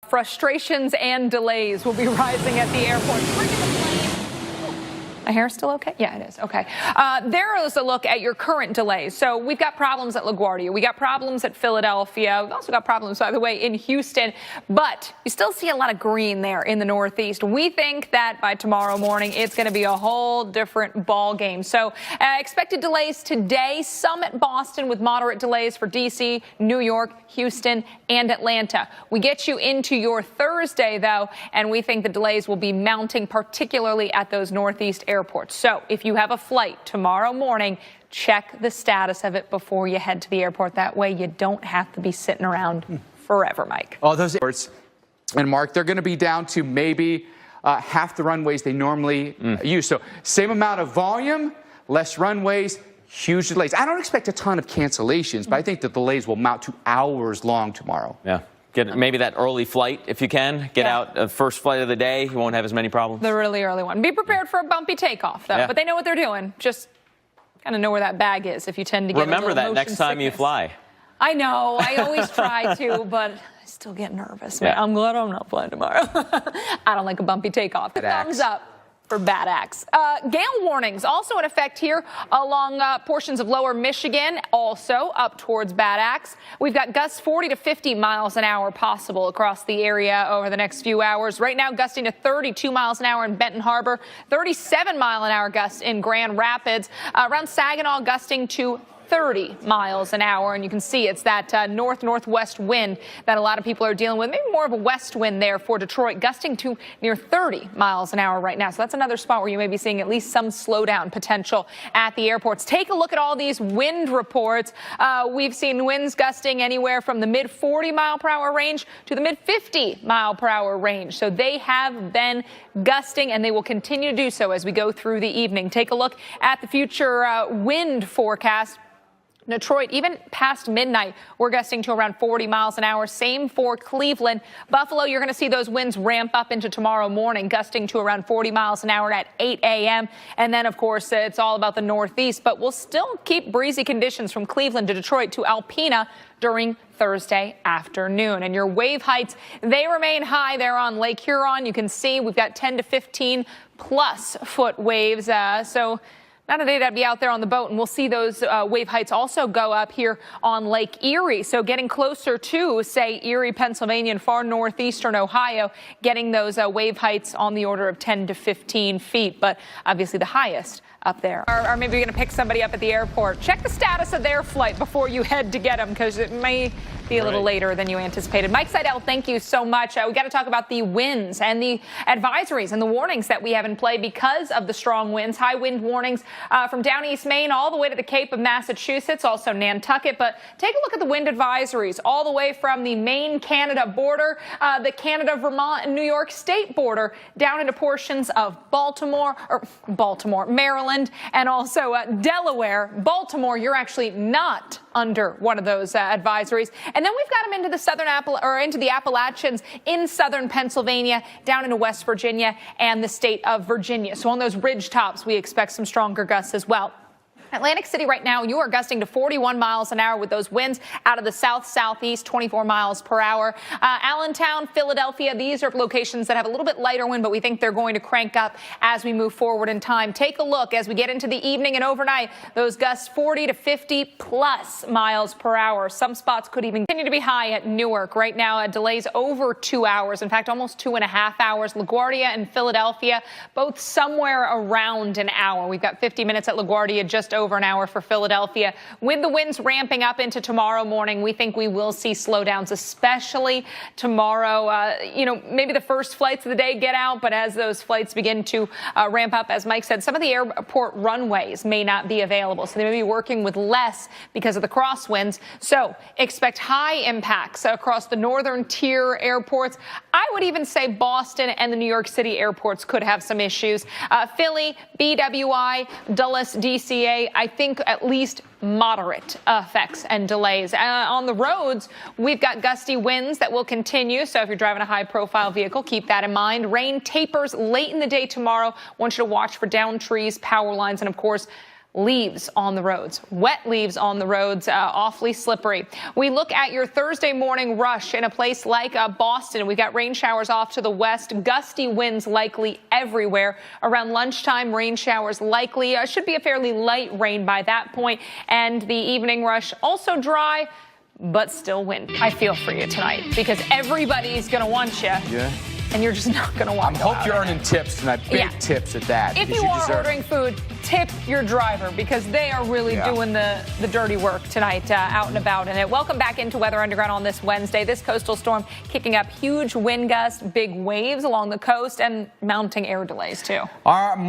Frustrations and delays will be rising at the airport. My hair's still okay? Yeah, it is. Okay. There is a look at your current delays. So we've got problems at LaGuardia. We got problems at Philadelphia. We've also got problems, by the way, in Houston. But you still see a lot of green there in the Northeast. We think that by tomorrow morning, it's going to be a whole different ball game. So expected delays today, some at Boston with moderate delays for D.C., New York, Houston, and Atlanta. We get you into your Thursday, though, and we think the delays will be mounting, particularly at those Northeast airports. So if you have a flight tomorrow morning, check the status of it before you head to the airport. That way you don't have to be sitting around forever, Mike. Oh, those airports, and Mark, they're going to be down to maybe half the runways they normally use. So same amount of volume, less runways, huge delays. I don't expect a ton of cancellations, but I think the delays will mount to hours long tomorrow. Yeah. Get maybe that early flight if you can. Get out first flight of the day. You won't have as many problems. The really early one. Be prepared for a bumpy takeoff, though. Yeah. But they know what they're doing. Just kind of know where that bag is if you tend to get Remember that next time you fly. I know. I always try to, but I still get nervous. Yeah. I'm glad I'm not flying tomorrow. I don't like a bumpy takeoff. Thumbs up for bad acts. Gale warnings also in effect here along portions of lower Michigan, also up towards bad acts. We've got gusts 40 to 50 miles an hour possible across the area over the next few hours. Right now, gusting to 32 miles an hour in Benton Harbor, 37 mile an hour gusts in Grand Rapids. Around Saginaw, gusting to 30 miles an hour, and you can see it's that north-northwest wind that a lot of people are dealing with. Maybe more of a west wind there for Detroit, gusting to near 30 miles an hour right now. So that's another spot where you may be seeing at least some slowdown potential at the airports. Take a look at all these wind reports. We've seen winds gusting anywhere from the mid-40 mile per hour range to the mid-50 mile per hour range. So they have been gusting, and they will continue to do so as we go through the evening. Take a look at the future wind forecast. Detroit, even past midnight, we're gusting to around 40 miles an hour. Same for Cleveland. Buffalo, you're going to see those winds ramp up into tomorrow morning, gusting to around 40 miles an hour at 8 a.m. And then, of course, it's all about the Northeast, but we'll still keep breezy conditions from Cleveland to Detroit to Alpena during Thursday afternoon. And your wave heights, they remain high there on Lake Huron. You can see we've got 10 to 15 plus foot waves. So not a day to be out there on the boat, and we'll see those wave heights also go up here on Lake Erie. So getting closer to, say, Erie, Pennsylvania, and far northeastern Ohio, getting those wave heights on the order of 10 to 15 feet. But obviously the highest up there. Or maybe you're going to pick somebody up at the airport. Check the status of their flight before you head to get them, because it may be a little later than you anticipated. Mike Seidel, thank you so much. We got to talk about the winds and the advisories and the warnings that we have in play because of the strong winds. High wind warnings from down East Maine all the way to the Cape of Massachusetts, also Nantucket. But take a look at the wind advisories all the way from the Maine-Canada border, the Canada-Vermont and New York State border, down into portions of Baltimore, Maryland, and also Delaware. Baltimore, you're actually not under one of those advisories. And then we've got them into the into the Appalachians in southern Pennsylvania, down into West Virginia and the state of Virginia. So on those ridge tops, we expect some stronger gusts as well. Atlantic City right now, you are gusting to 41 miles an hour with those winds out of the south-southeast, 24 miles per hour. Allentown, Philadelphia, these are locations that have a little bit lighter wind, but we think they're going to crank up as we move forward in time. Take a look as we get into the evening and overnight, those gusts 40 to 50 plus miles per hour. Some spots could even continue to be high at Newark. Right now, delays over 2 hours, in fact, almost 2.5 hours. LaGuardia and Philadelphia, both somewhere around an hour. We've got 50 minutes at LaGuardia, just over an hour for Philadelphia. With the winds ramping up into tomorrow morning, we think we will see slowdowns, especially tomorrow. Maybe the first flights of the day get out, but as those flights begin to ramp up, as Mike said, some of the airport runways may not be available. So they may be working with less because of the crosswinds. So expect high impacts across the northern tier airports. I would even say Boston and the New York City airports could have some issues. Philly, BWI, Dulles, DCA, I think at least moderate effects and delays. On the roads, we've got gusty winds that will continue. So if you're driving a high-profile vehicle, keep that in mind. Rain tapers late in the day tomorrow. I want you to watch for downed trees, power lines, and, of course, leaves on the roads, wet leaves on the roads, awfully slippery. We look at your Thursday morning rush in a place like Boston. We've got rain showers off to the west, gusty winds likely everywhere. Around lunchtime, rain showers likely. Should be a fairly light rain by that point. And the evening rush also dry, but still windy. I feel for you tonight because everybody's going to want you. Yeah. And you're just not going to want to. I hope you're earning tips tonight, big tips at that. If you are ordering food, tip your driver because they are really doing the dirty work tonight out and about in it. Welcome back into Weather Underground on this Wednesday. This coastal storm kicking up huge wind gusts, big waves along the coast, and mounting air delays too.